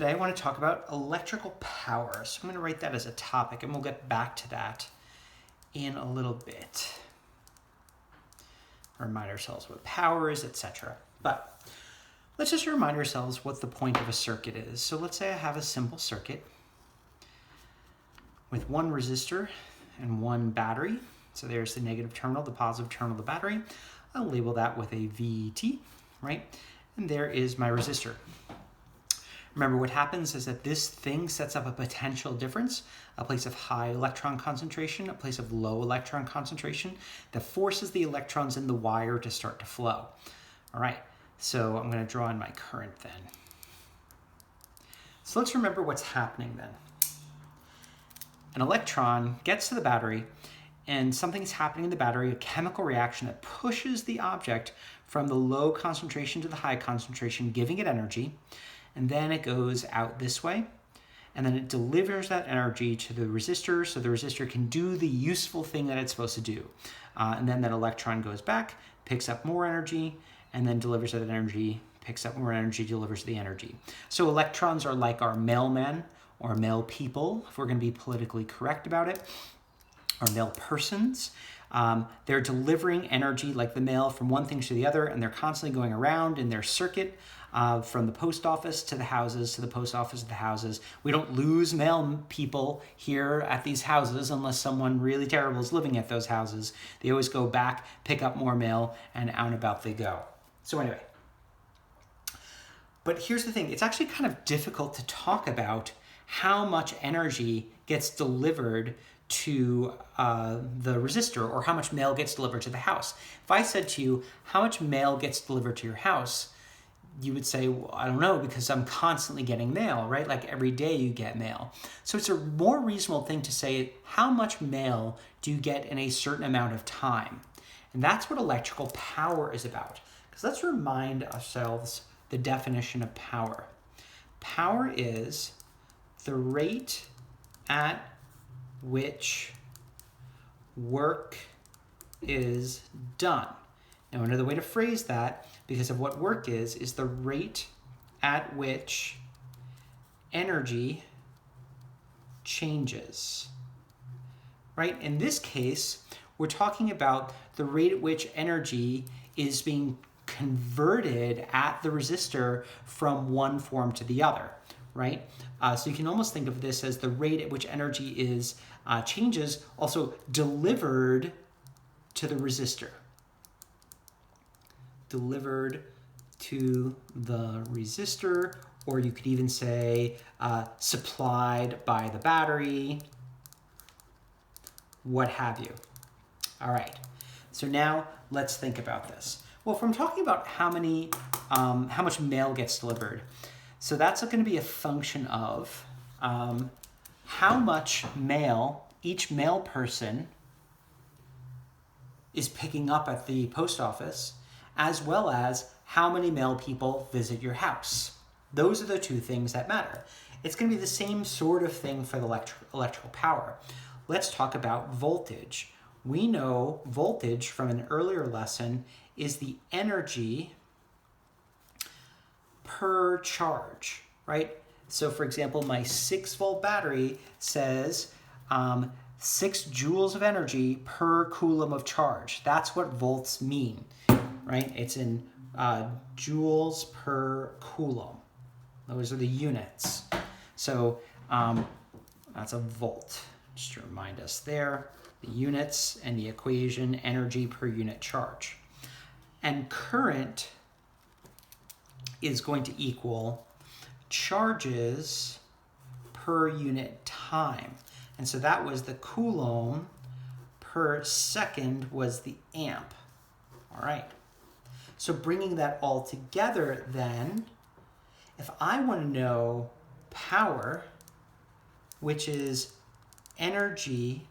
today I want to talk about electrical power. So I'm going to write that as a topic, and we'll get back to that in a little bit. Remind ourselves what power is, etc. But let's just remind ourselves what the point of a circuit is. So let's say I have a simple circuit with one resistor and one battery. So there's the negative terminal, the positive terminal of the battery. I'll label that with a VT, right? And there is my resistor. Remember, what happens is that this thing sets up a potential difference, a place of high electron concentration, a place of low electron concentration, that forces the electrons in the wire to start to flow. All right, so I'm going to draw in my current then. So let's remember what's happening then. An electron gets to the battery, and something's happening in the battery, a chemical reaction that pushes the object from the low concentration to the high concentration, giving it energy. And then it goes out this way, and then it delivers that energy to the resistor so the resistor can do the useful thing that it's supposed to do. And then that electron goes back, picks up more energy, and then delivers that energy, picks up more energy, delivers the energy. So electrons are like our mailmen or mail people, if we're going to be politically correct about it, or mail persons. They're delivering energy like the mail from one thing to the other, and they're constantly going around in their circuit from the post office to the houses, to the post office to the houses. We don't lose mail people here at these houses unless someone really terrible is living at those houses. They always go back, pick up more mail, and out and about they go. So anyway, but here's the thing. It's actually kind of difficult to talk about how much energy gets delivered to the resistor, or how much mail gets delivered to the house. If I said to you, how much mail gets delivered to your house? You would say, well, I don't know, because I'm constantly getting mail, right? Like every day you get mail. So it's a more reasonable thing to say, how much mail do you get in a certain amount of time? And that's what electrical power is about. Because let's remind ourselves the definition of power. Power is the rate at which work is done. Now, another way to phrase that, because of what work is the rate at which energy changes, right? In this case, we're talking about the rate at which energy is being converted at the resistor from one form to the other, right? So you can almost think of this as the rate at which energy is changes, also delivered to the resistor. Delivered to the resistor, or you could even say supplied by the battery, what have you. All right, so now let's think about this. Well, if I'm talking about how much mail gets delivered, so that's going to be a function of how much mail each mail person is picking up at the post office, as well as how many mail people visit your house. Those are the two things that matter. It's going to be the same sort of thing for the electrical power. Let's talk about voltage. We know voltage from an earlier lesson is the energy per charge, right? So for example, my 6-volt battery says 6 joules of energy per coulomb of charge. That's what volts mean, right? It's in joules per coulomb. Those are the units. So that's a volt, just to remind us there. The units and the equation, energy per unit charge. And current is going to equal charges per unit time. And so that was the coulomb per second was the amp. All right. So bringing that all together then, if I want to know power, which is energy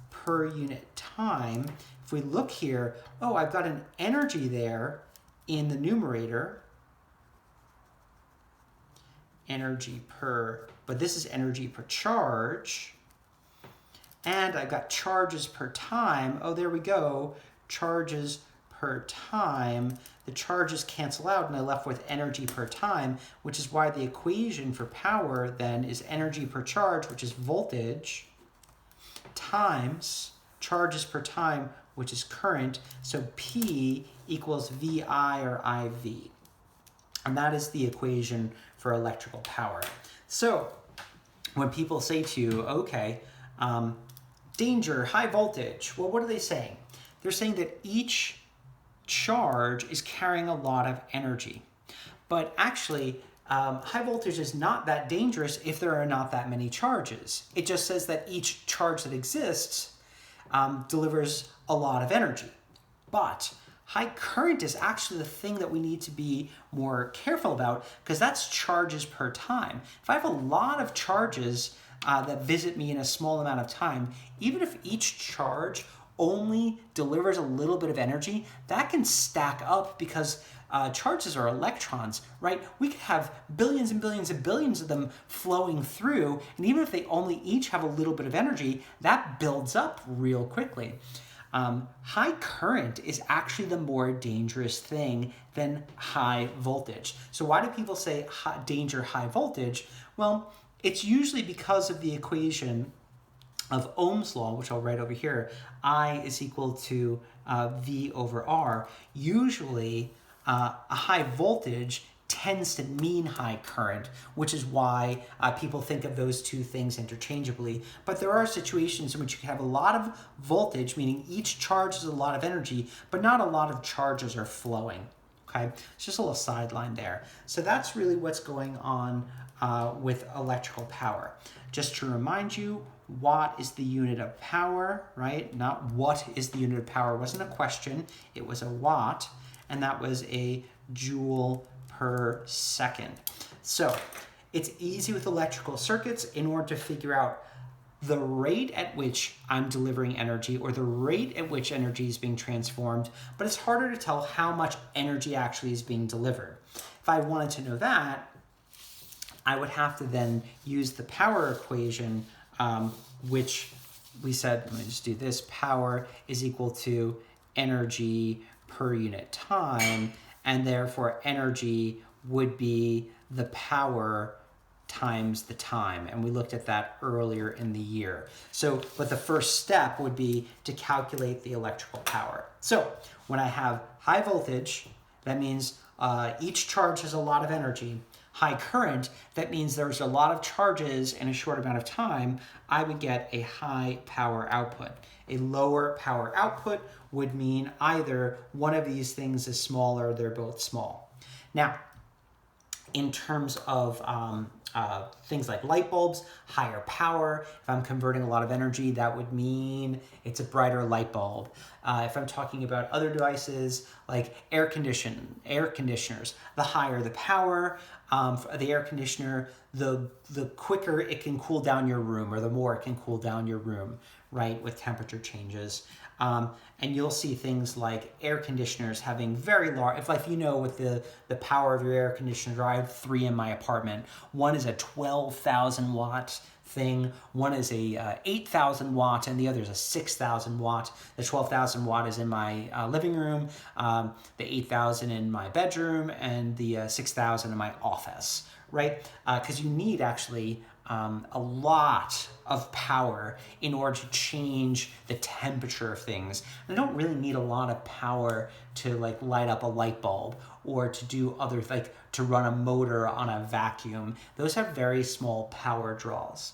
per unit time, if we look here, oh, I've got an energy there in the numerator, energy per, but this is energy per charge, and I've got charges per time. Oh, there we go, charges per time, the charges cancel out and I'm left with energy per time, which is why the equation for power then is energy per charge, which is voltage, times charges per time, which is current. So P equals VI or IV. And that is the equation for electrical power. So when people say to you, okay, danger, high voltage, well, what are they saying? They're saying that each charge is carrying a lot of energy. But actually, high voltage is not that dangerous if there are not that many charges. It just says that each charge that exists delivers a lot of energy. But high current is actually the thing that we need to be more careful about, because that's charges per time. If I have a lot of charges that visit me in a small amount of time, even if each charge only delivers a little bit of energy, that can stack up because charges are electrons, right? We could have billions and billions and billions of them flowing through, and even if they only each have a little bit of energy, that builds up real quickly. High current is actually the more dangerous thing than high voltage. So why do people say danger high voltage? Well, it's usually because of the equation of Ohm's law, which I'll write over here. I is equal to V over R. Usually a high voltage tends to mean high current, which is why people think of those two things interchangeably. But there are situations in which you can have a lot of voltage, meaning each charge is a lot of energy, but not a lot of charges are flowing. Okay, it's just a little sideline there. So that's really what's going on with electrical power. Just to remind you, watt is the unit of power, right? Not what is the unit of power. It wasn't a question, it was a watt, and that was a joule per second. So it's easy with electrical circuits in order to figure out the rate at which I'm delivering energy or the rate at which energy is being transformed, but it's harder to tell how much energy actually is being delivered. If I wanted to know that, I would have to then use the power equation, which we said, let me just do this, power is equal to energy per unit time, and therefore energy would be the power times the time. And we looked at that earlier in the year. So, but the first step would be to calculate the electrical power. So when I have high voltage, that means each charge has a lot of energy. High current, that means there's a lot of charges in a short amount of time, I would get a high power output. A lower power output would mean either one of these things is small or they're both small. Now, in terms of things like light bulbs, higher power, if I'm converting a lot of energy, that would mean it's a brighter light bulb. If I'm talking about other devices like air conditioners, the higher the power, the air conditioner, the quicker it can cool down your room, or the more it can cool down your room, right, with temperature changes. And you'll see things like air conditioners having very large, if you know with the power of your air conditioner, I have 3 in my apartment. One is a 12,000 watt thing, one is a 8,000 watt, and the other is a 6,000 watt. The 12,000 watt is in my living room, the 8,000 in my bedroom, and the 6,000 in my office, right? Because you need actually a lot of power in order to change the temperature of things. And I don't really need a lot of power to light up a light bulb or to do other, to run a motor on a vacuum. Those have very small power draws.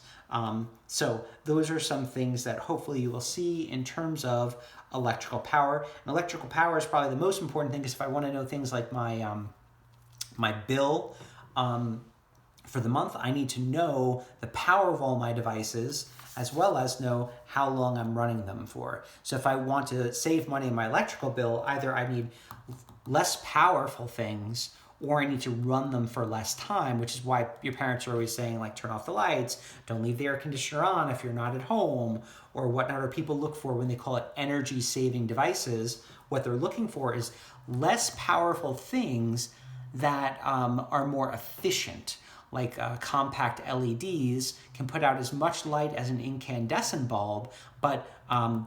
So those are some things that hopefully you will see in terms of electrical power. And electrical power is probably the most important thing, because if I want to know things like my bill, for the month, I need to know the power of all my devices, as well as know how long I'm running them for. So if I want to save money in my electrical bill, either I need less powerful things, or I need to run them for less time, which is why your parents are always saying, turn off the lights, don't leave the air conditioner on if you're not at home, or whatnot. Or people look for when they call it energy-saving devices, what they're looking for is less powerful things that are more efficient. Compact LEDs can put out as much light as an incandescent bulb, but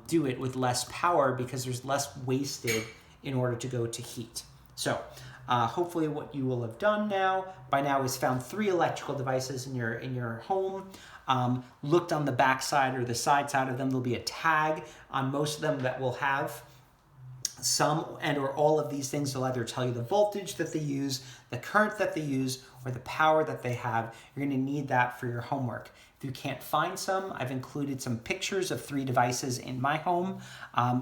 do it with less power because there's less wasted in order to go to heat. So hopefully what you will have done by now is found 3 electrical devices in your home. Looked on the back side or the side of them. There'll be a tag on most of them that will have some and or all of these things. Will either tell you the voltage that they use, the current that they use, or the power that they have. You're going to need that for your homework. If you can't find some, I've included some pictures of 3 devices in my home,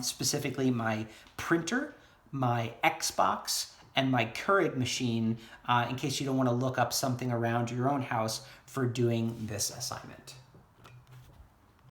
specifically my printer, my Xbox, and my Keurig machine, in case you don't want to look up something around your own house for doing this assignment.